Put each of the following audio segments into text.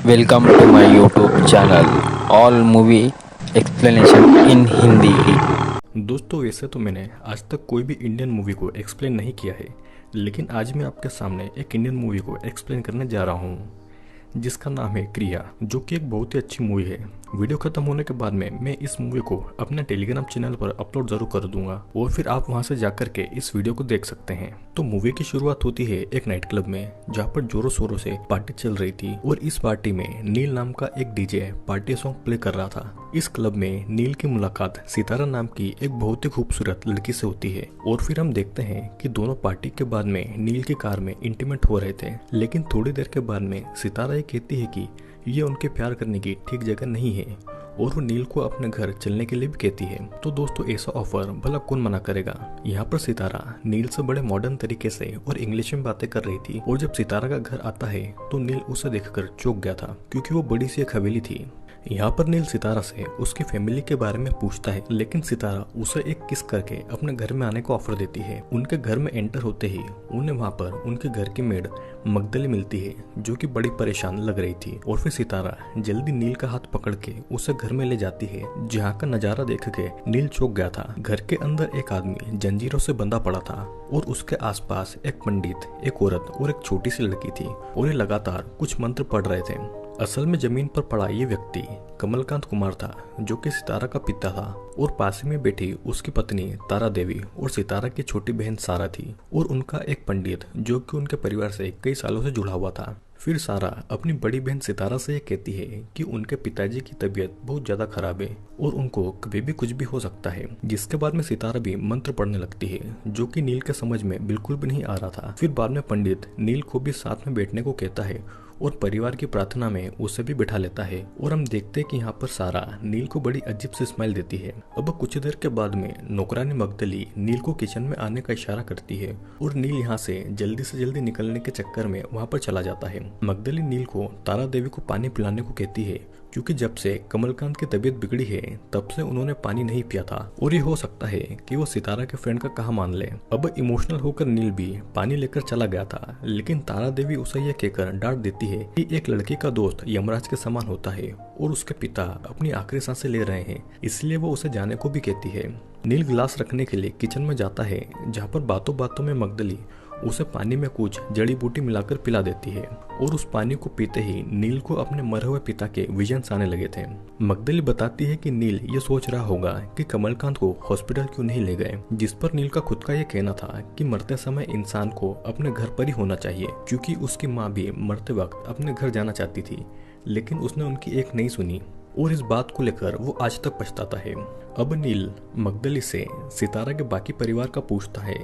Welcome to my YouTube channel, all movie explanation in Hindi। दोस्तों वैसे तो मैंने आज तक कोई भी इंडियन मूवी को एक्सप्लेन नहीं किया है, लेकिन आज मैं आपके सामने एक इंडियन मूवी को एक्सप्लेन करने जा रहा हूँ जिसका नाम है क्रिया, जो कि एक बहुत ही अच्छी मूवी है। वीडियो खत्म होने के बाद में मैं इस मूवी को अपने टेलीग्राम चैनल पर अपलोड जरूर कर दूंगा और फिर आप वहां से जाकर के इस वीडियो को देख सकते हैं। तो मूवी की शुरुआत होती है एक नाइट क्लब में, जहाँ पर जोरों शोरों से पार्टी चल रही थी और इस पार्टी में नील नाम का एक डीजे पार्टी सॉन्ग प्ले कर रहा था। इस क्लब में नील की मुलाकात सितारा नाम की एक बहुत ही खूबसूरत लड़की से होती है और फिर हम देखते हैं कि दोनों पार्टी के बाद में नील की कार में इंटीमेट हो रहे थे, लेकिन थोड़ी देर के बाद में सितारा ये कहती है कि ये उनके प्यार करने की ठीक जगह नहीं है और वो नील को अपने घर चलने के लिए भी कहती है। तो दोस्तों ऐसा ऑफर भला कौन मना करेगा। यहाँ पर सितारा नील से बड़े मॉडर्न तरीके से और इंग्लिश में बातें कर रही थी और जब सितारा का घर आता है तो नील उसे देखकर चौंक गया था, क्योंकि वो बड़ी सी एक हवेली थी। यहाँ पर नील सितारा से उसकी फैमिली के बारे में पूछता है, लेकिन सितारा उसे एक किस करके अपने घर में आने का ऑफर देती है। उनके घर में एंटर होते ही उन्हें वहाँ पर उनके घर की मेड मगदली मिलती है, जो कि बड़ी परेशान लग रही थी। और फिर सितारा जल्दी नील का हाथ पकड़ के उसे घर में ले जाती है, जहाँ का नजारा देख के नील चौंक गया था। घर के अंदर एक आदमी जंजीरों से बंधा पड़ा था और उसके आसपास एक पंडित, एक औरत और एक छोटी सी लड़की थी और ये लगातार कुछ मंत्र पढ़ रहे थे। असल में जमीन पर पड़ा ये व्यक्ति कमलकांत कुमार था, जो कि सितारा का पिता था, और पास में बैठी उसकी पत्नी तारा देवी और सितारा की छोटी बहन सारा थी और उनका एक पंडित, जो कि उनके परिवार से कई सालों से जुड़ा हुआ था। फिर सारा अपनी बड़ी बहन सितारा से ये कहती है कि उनके पिताजी की तबीयत बहुत ज्यादा खराब है और उनको कभी भी कुछ भी हो सकता है, जिसके बाद में सितारा भी मंत्र पढ़ने लगती है, जो कि नील के समझ में बिल्कुल भी नहीं आ रहा था। फिर बाद में पंडित नील को भी साथ में बैठने को कहता है और परिवार की प्रार्थना में उसे भी बिठा लेता है और हम देखते हैं कि यहाँ पर सारा नील को बड़ी अजीब सी स्माइल देती है। अब कुछ देर के बाद में नौकरानी मगदली नील को किचन में आने का इशारा करती है और नील यहाँ से जल्दी निकलने के चक्कर में वहाँ पर चला जाता है। मगदली नील को तारा देवी को पानी पिलाने को कहती है, क्योंकि जब से कमलकांत की तबीयत बिगड़ी है तब से उन्होंने पानी नहीं पिया था और ये हो सकता है कि वो सितारा के फ्रेंड का कहा मान ले। अब इमोशनल होकर नील भी पानी लेकर चला गया था, लेकिन तारा देवी उसे यह कहकर डांट देती है कि एक लड़की का दोस्त यमराज के समान होता है और उसके पिता अपनी आखिरी सांसें ले रहे हैं, इसलिए वो उसे जाने को भी कहती है। नील गिलास रखने के लिए किचन में जाता है, जहाँ पर बातों बातों में मगदली उसे पानी में कुछ जड़ी बूटी मिलाकर पिला देती है और उस पानी को पीते ही नील को अपने मरे हुए पिता के विजन्स आने लगे थे। मगदली बताती है कि नील ये सोच रहा होगा कि कमलकांत को हॉस्पिटल क्यों नहीं ले गए, जिस पर नील का खुद का ये कहना था कि मरते समय इंसान को अपने घर पर ही होना चाहिए, क्योंकि उसकी माँ भी मरते वक्त अपने घर जाना चाहती थी, लेकिन उसने उनकी एक नहीं सुनी और इस बात को लेकर वो आज तक पछताता है। अब नील मगदली से सितारा के बाकी परिवार का पूछता है,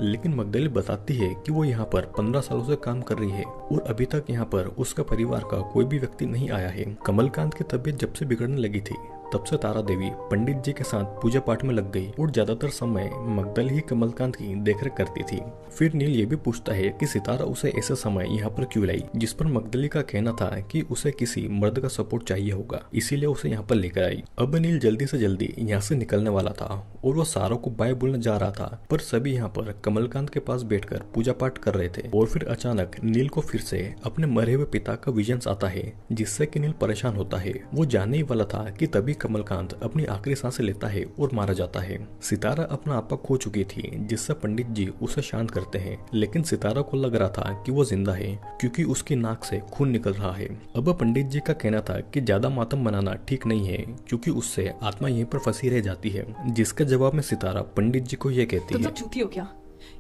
लेकिन मगदली बताती है कि वो यहाँ पर 15 सालों से काम कर रही है और अभी तक यहाँ पर उसका परिवार का कोई भी व्यक्ति नहीं आया है। कमलकांत की तबीयत जब से बिगड़ने लगी थी तब से तारा देवी पंडित जी के साथ पूजा पाठ में लग गई और ज्यादातर समय मगदली ही कमलकांत की देखरेख करती थी। फिर नील ये भी पूछता है कि सितारा उसे ऐसे समय यहाँ पर क्यों लाई, जिस पर मगदली का कहना था कि उसे किसी मर्द का सपोर्ट चाहिए होगा, इसीलिए उसे यहाँ पर लेकर आई। अब नील जल्दी से जल्दी यहाँ से निकलने वाला था और वो सारा को बाय बोलने जा रहा था, पर सभी यहाँ पर कमलकांत के पास बैठकर पूजा पाठ कर रहे थे। और फिर अचानक नील को फिर से अपने मरे हुए पिता का विजन्स आता है, जिससे कि नील परेशान होता है। वो जानने ही वाला था कि तभी कमलकांत अपनी आखिरी सांसें लेता है और मारा जाता है। सितारा अपना आपा खो चुकी थी, जिससे पंडित जी उसे शांत करते हैं, लेकिन सितारा को लग रहा था कि वो जिंदा है, क्योंकि उसकी नाक से खून निकल रहा है। अब पंडित जी का कहना था कि ज्यादा मातम मनाना ठीक नहीं है, क्योंकि उससे आत्मा यहीं पर फंसी रह जाती है, जिसके जवाब में सितारा पंडित जी को ये कहती है, तुम सब झूठी हो क्या?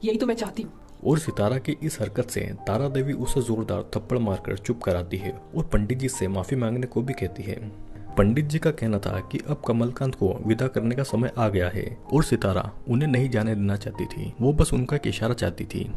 यही तो मैं चाहती हूँ। और सितारा की इस हरकत से तारा देवी उसे जोरदार थप्पड़ मारकर चुप कराती है और पंडित जी से माफी मांगने को भी कहती है। पंडित जी का कहना था कि अब कमलकांत को विदा करने का समय आ गया है और सितारा उन्हें नहीं जाने देना चाहती थी, वो बस उनका एक इशारा चाहती थी।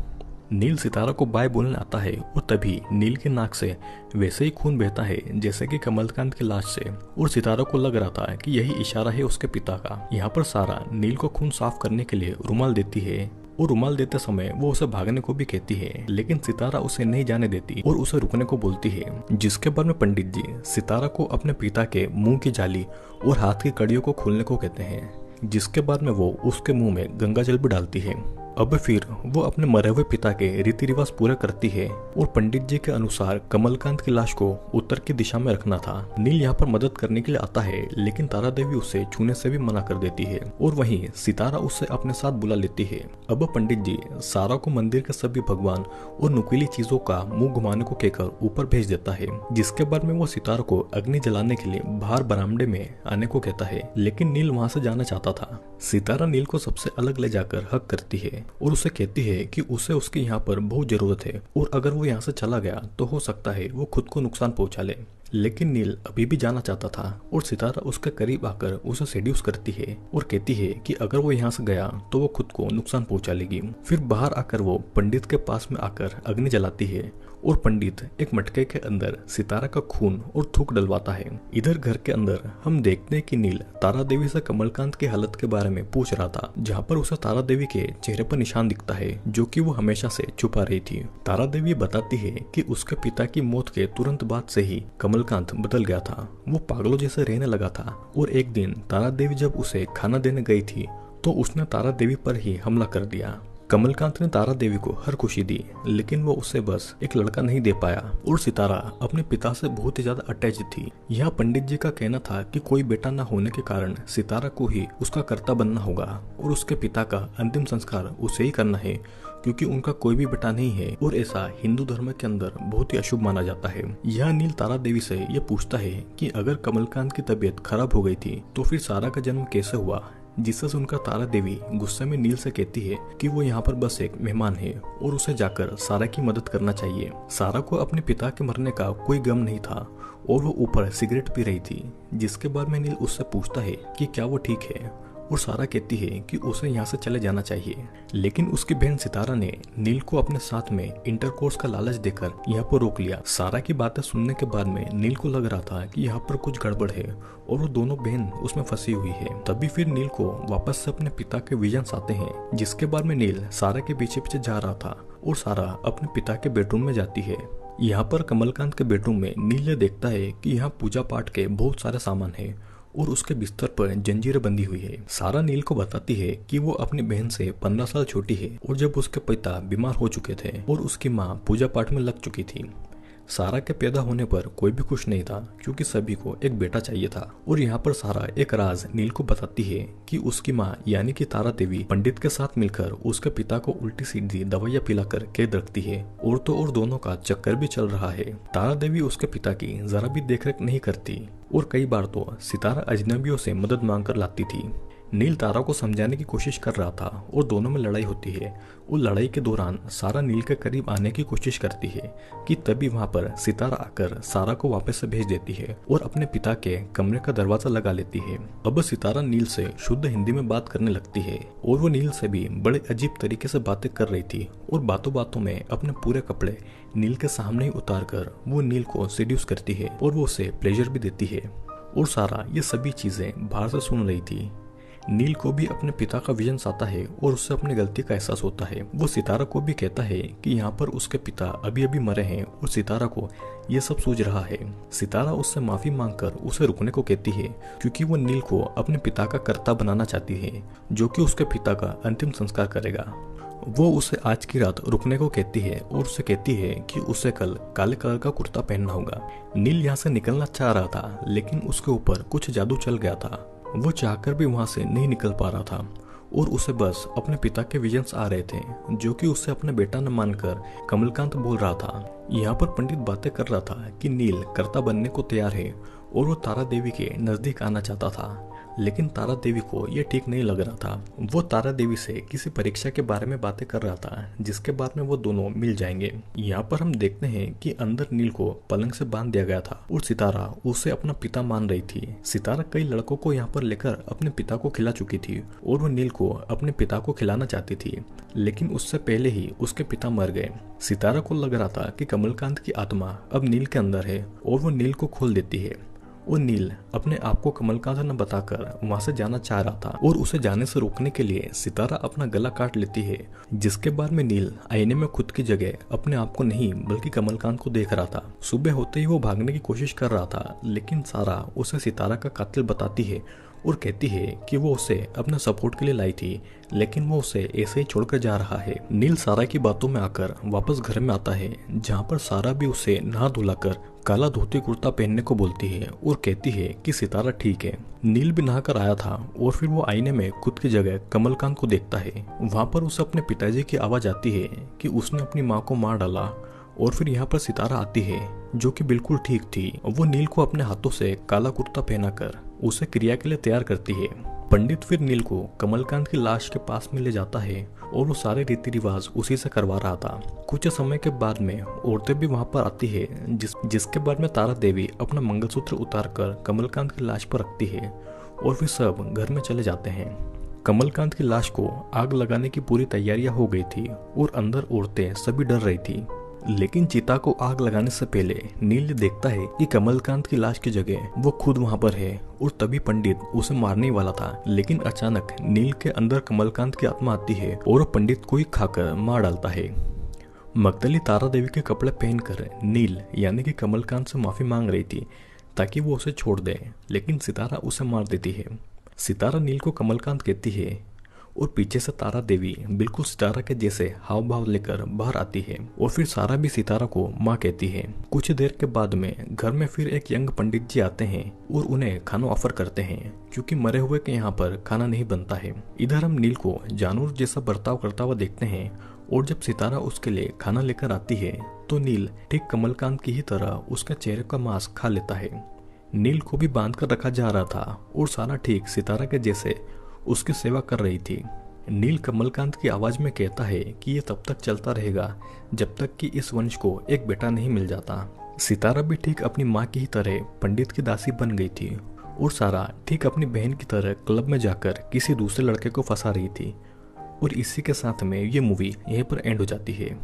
नील सितारा को बाय बोलने आता है और तभी नील के नाक से वैसे ही खून बहता है जैसे कि कमलकांत की लाश से, और सितारा को लग रहा था कि यही इशारा है उसके पिता का। यहाँ पर सारा नील को खून साफ करने के लिए रुमाल देती है और रुमाल देते समय वो उसे भागने को भी कहती है, लेकिन सितारा उसे नहीं जाने देती और उसे रुकने को बोलती है। जिसके बाद में पंडित जी सितारा को अपने पिता के मुंह की जाली और हाथ की कड़ियों को खोलने को कहते हैं, जिसके बाद में वो उसके मुंह में गंगा जल भी डालती है। अब फिर वो अपने मरे हुए पिता के रीति रिवाज पूरा करती है और पंडित जी के अनुसार कमलकांत की लाश को उत्तर की दिशा में रखना था। नील यहाँ पर मदद करने के लिए आता है, लेकिन तारा देवी उसे छूने से भी मना कर देती है और वहीं सितारा उसे अपने साथ बुला लेती है। अब पंडित जी सारा को मंदिर के सभी भगवान और नुकीली चीजों का मुंह घुमाने को कहकर ऊपर भेज देता है, जिसके बाद में वो सितारा को अग्नि जलाने के लिए बाहर बरामदे में आने को कहता है, लेकिन नील वहां से जाना चाहता था। सितारा नील को सबसे अलग ले जाकर हक करती है और उसे कहती है कि उसे उसकी यहाँ पर बहुत जरूरत है और अगर वो यहाँ से चला गया तो हो सकता है वो खुद को नुकसान पहुंचा ले। लेकिन नील अभी भी जाना चाहता था और सितारा उसके करीब आकर उसे सेड्यूस करती है और कहती है कि अगर वो यहाँ से गया तो वो खुद को नुकसान पहुंचा लेगी। फिर बाहर आकर वो पंडित के पास में आकर अग्नि जलाती है और पंडित एक मटके के अंदर सितारा का खून और थूक डलवाता है। इधर घर के अंदर हम देखते हैं कि नील तारा देवी से कमलकांत की हालत के बारे में पूछ रहा था, जहाँ पर उसे तारा देवी के चेहरे पर निशान दिखता है जो कि वो हमेशा से छुपा रही थी। तारा देवी बताती है कि उसके पिता की मौत के तुरंत बाद से ही कमलकांत बदल गया था, वो पागलों जैसे रहने लगा था और एक दिन तारा देवी जब उसे खाना देने गई थी तो उसने तारा देवी पर ही हमला कर दिया। कमलकांत ने तारा देवी को हर खुशी दी, लेकिन वो उसे बस एक लड़का नहीं दे पाया और सितारा अपने पिता से बहुत ही ज्यादा अटैच थी। यह पंडित जी का कहना था कि कोई बेटा न होने के कारण सितारा को ही उसका कर्ता बनना होगा और उसके पिता का अंतिम संस्कार उसे ही करना है, क्योंकि उनका कोई भी बेटा नहीं है और ऐसा हिंदू धर्म के अंदर बहुत ही अशुभ माना जाता है। यह नील तारा देवी से ये पूछता है कि अगर कमलकांत की तबीयत खराब हो गई थी तो फिर सारा का जन्म कैसे हुआ, जिससे सुनकर तारा देवी गुस्से में नील से कहती है कि वो यहाँ पर बस एक मेहमान है और उसे जाकर सारा की मदद करना चाहिए। सारा को अपने पिता के मरने का कोई गम नहीं था और वो ऊपर सिगरेट पी रही थी, जिसके बाद में नील उससे पूछता है कि क्या वो ठीक है और सारा कहती है कि उसे यहाँ से चले जाना चाहिए। लेकिन उसकी बहन सितारा ने नील को अपने साथ में इंटरकोर्स का लालच देकर यहाँ पर रोक लिया। सारा की बातें सुनने के बाद में नील को लग रहा था कि यहाँ पर कुछ गड़बड़ है और वो दोनों बहन उसमें फंसी हुई है। तभी फिर नील को वापस से अपने पिता के विजन्स आते हैं, जिसके बाद में नील सारा के पीछे पीछे जा रहा था और सारा अपने पिता के बेडरूम में जाती है। यहाँ पर कमलकांत के बेडरूम में नील देखता है कि यहाँ पूजा पाठ के बहुत सारे सामान है और उसके बिस्तर पर जंजीरें बंधी हुई है। सारा नील को बताती है कि वो अपनी बहन से 15 साल छोटी है और जब उसके पिता बीमार हो चुके थे और उसकी माँ पूजा पाठ में लग चुकी थी। सारा के पैदा होने पर कोई भी खुश नहीं था, क्योंकि सभी को एक बेटा चाहिए था। और यहाँ पर सारा एक राज नील को बताती है कि उसकी माँ यानी कि तारा देवी पंडित के साथ मिलकर उसके पिता को उल्टी सीधी दवाइयाँ पिलाकर कैद रखती है और तो और दोनों का चक्कर भी चल रहा है। तारा देवी उसके पिता की जरा भी देखरेख नहीं करती और कई बार तो सितारा अजनबियों से मदद मांग कर लाती थी। नील तारा को समझाने की कोशिश कर रहा था और दोनों में लड़ाई होती है और लड़ाई के दौरान सारा नील के करीब आने की कोशिश करती है कि तभी वहां पर सितारा आकर सारा को वापस से भेज देती है और अपने पिता के कमरे का दरवाजा लगा लेती है। अब सितारा नील से शुद्ध हिंदी में बात करने लगती है और वो नील से भी बड़े अजीब तरीके से बातें कर रही थी और बातों बातों में अपने पूरे कपड़े नील के सामने ही उतार कर वो नील को सेड्यूस करती है और वो उसे प्लेजर भी देती है। और सारा ये सभी चीजें बाहर से सुन रही थी। नील को भी अपने पिता का विजन आता है और उससे अपनी गलती का एहसास होता है। वो सितारा को भी कहता है कि यहाँ पर उसके पिता अभी अभी मरे हैं और सितारा को ये सब सूझ रहा है। सितारा उससे माफी मांगकर उसे रुकने को कहती है, क्योंकि वो नील को अपने पिता का कर्ता बनाना चाहती है, जो कि उसके पिता का अंतिम संस्कार करेगा। वो उसे आज की रात रुकने को कहती है और उसे कहती है कि उसे कल काले कलर का कुर्ता पहनना होगा। नील यहाँ से निकलना चाह रहा था, लेकिन उसके ऊपर कुछ जादू चल गया था। वो चाहकर भी वहां से नहीं निकल पा रहा था और उसे बस अपने पिता के विजन्स आ रहे थे, जो कि उसे अपना बेटा न मानकर कमलकांत बोल रहा था। यहाँ पर पंडित बातें कर रहा था कि नील कर्ता बनने को तैयार है और वो तारा देवी के नजदीक आना चाहता था, लेकिन तारा देवी को यह ठीक नहीं लग रहा था। वो तारा देवी से किसी परीक्षा के बारे में बातें कर रहा था, जिसके बाद में वो दोनों मिल जाएंगे। यहाँ पर हम देखते हैं कि अंदर नील को पलंग से बांध दिया गया था और सितारा उसे अपना पिता मान रही थी। सितारा कई लड़कों को यहाँ पर लेकर अपने पिता को खिला चुकी थी और वो नील को अपने पिता को खिलाना चाहती थी, लेकिन उससे पहले ही उसके पिता मर गए। सितारा को लग रहा था कि कमलकांत की आत्मा अब नील के अंदर है और वो नील को खोल देती है और नील अपने आप को कमलकांत न बताकर वहां से जाना चाह रहा था और उसे जाने से रोकने के लिए सितारा अपना गला काट लेती है, जिसके बाद में नील आईने में खुद की जगह अपने आप को नहीं बल्कि कमलकांत को देख रहा था। सुबह होते ही वो भागने की कोशिश कर रहा था, लेकिन सारा उसे सितारा का कातिल बताती है और कहती है कि वो उसे अपने सपोर्ट के लिए लाई थी, लेकिन वो उसे ऐसे ही छोड़कर जा रहा है। नील सारा की बातों में आकर वापस घर में आता है, जहाँ पर सारा भी उसे नहा धुलाकर काला धोती कुर्ता पहनने को बोलती है और कहती है कि सितारा ठीक है। नील भी नहाकर आया था और फिर वो आईने में खुद की जगह कमलकांत को देखता है। वहाँ पर उसे अपने पिताजी की आवाज आती है कि उसने अपनी माँ को मार डाला। और फिर यहाँ पर सितारा आती है जो कि बिल्कुल ठीक थी। वो नील को अपने हाथों से काला कुर्ता पहनाकर उसे क्रिया के लिए तैयार करती है। पंडित फिर नील को कमलकांत की लाश के पास में ले जाता है और वो सारे रीति रिवाज उसी से करवा रहा था। कुछ समय के बाद में औरतें भी वहां पर आती है, जिसके बाद में तारा देवी अपना मंगलसूत्र उतारकर कमलकांत की लाश पर रखती है और फिर सब घर में चले जाते हैं। कमलकांत की लाश को आग लगाने की पूरी तैयारियां हो गई थी और अंदर औरतें सभी डर रही थी। लेकिन चिता को आग लगाने से पहले नील देखता है कि कमलकांत की लाश की जगह वो खुद वहां पर है और तभी पंडित उसे मारने वाला था। लेकिन अचानक नील के अंदर कमलकांत की आत्मा आती है और पंडित को ही खाकर मार डालता है। मगदली तारा देवी के कपड़े पहनकर नील यानी कि कमलकांत से माफी मांग रही थी ताकि वो उसे छोड़ दे, लेकिन सितारा उसे मार देती है। सितारा नील को कमलकांत कहती है और पीछे से तारा देवी बिल्कुल सितारा के जैसे हाव भाव लेकर बाहर आती है और फिर सारा भी सितारा को माँ कहती है। कुछ देर के बाद में घर में फिर एक यंग पंडित जी आते हैं और उन्हें खाना ऑफर करते हैं, क्योंकि मरे हुए के यहाँ पर खाना नहीं बनता है। इधर हम नील को जानवर जैसा बर्ताव करता हुआ देखते हैं और जब सितारा उसके लिए खाना लेकर आती है तो नील ठीक कमलकांत की ही तरह उसके चेहरे का मांस खा लेता है। नील को भी बांध कर रखा जा रहा था और सारा ठीक सितारा के जैसे उसकी सेवा कर रही थी। नील कमलकांत की आवाज में कहता है कि ये तब तक चलता रहेगा जब तक कि इस वंश को एक बेटा नहीं मिल जाता। सितारा भी ठीक अपनी माँ की ही तरह पंडित की दासी बन गई थी और सारा ठीक अपनी बहन की तरह क्लब में जाकर किसी दूसरे लड़के को फंसा रही थी। और इसी के साथ में ये मूवी यहीं पर एंड हो जाती है।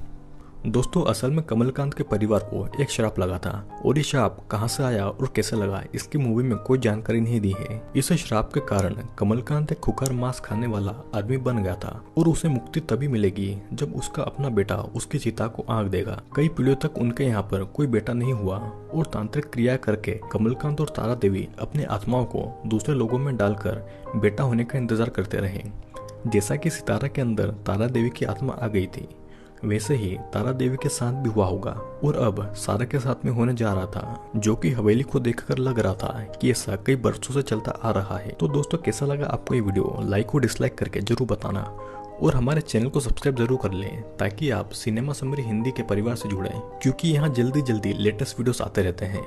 दोस्तों, असल में कमलकांत के परिवार को एक श्राप लगा था और ये श्राप कहां से आया और कैसे लगा इसकी मूवी में कोई जानकारी नहीं दी है। इस श्राप के कारण कमलकांत एक खुकार मांस खाने वाला आदमी बन गया था और उसे मुक्ति तभी मिलेगी जब उसका अपना बेटा उसकी चिता को आग देगा। कई पीढ़ियों तक उनके यहाँ पर कोई बेटा नहीं हुआ और तांत्रिक क्रिया करके कमलकांत और तारा देवी अपनी आत्माओं को दूसरे लोगों में डालकर बेटा होने का इंतजार करते रहे। जैसा कि सितारा के अंदर तारा देवी की आत्मा आ गई थी, वैसे ही तारा देवी के साथ भी हुआ होगा और अब सारा के साथ में होने जा रहा था, जो कि हवेली को देखकर लग रहा था कि ऐसा कई बरसों से चलता आ रहा है। तो दोस्तों, कैसा लगा आपको ये वीडियो? लाइक और डिसलाइक करके जरूर बताना और हमारे चैनल को सब्सक्राइब जरूर कर लें ताकि आप सिनेमा समरी हिंदी के परिवार से जुड़ें, क्योंकि यहाँ जल्दी लेटेस्ट वीडियोस आते रहते हैं।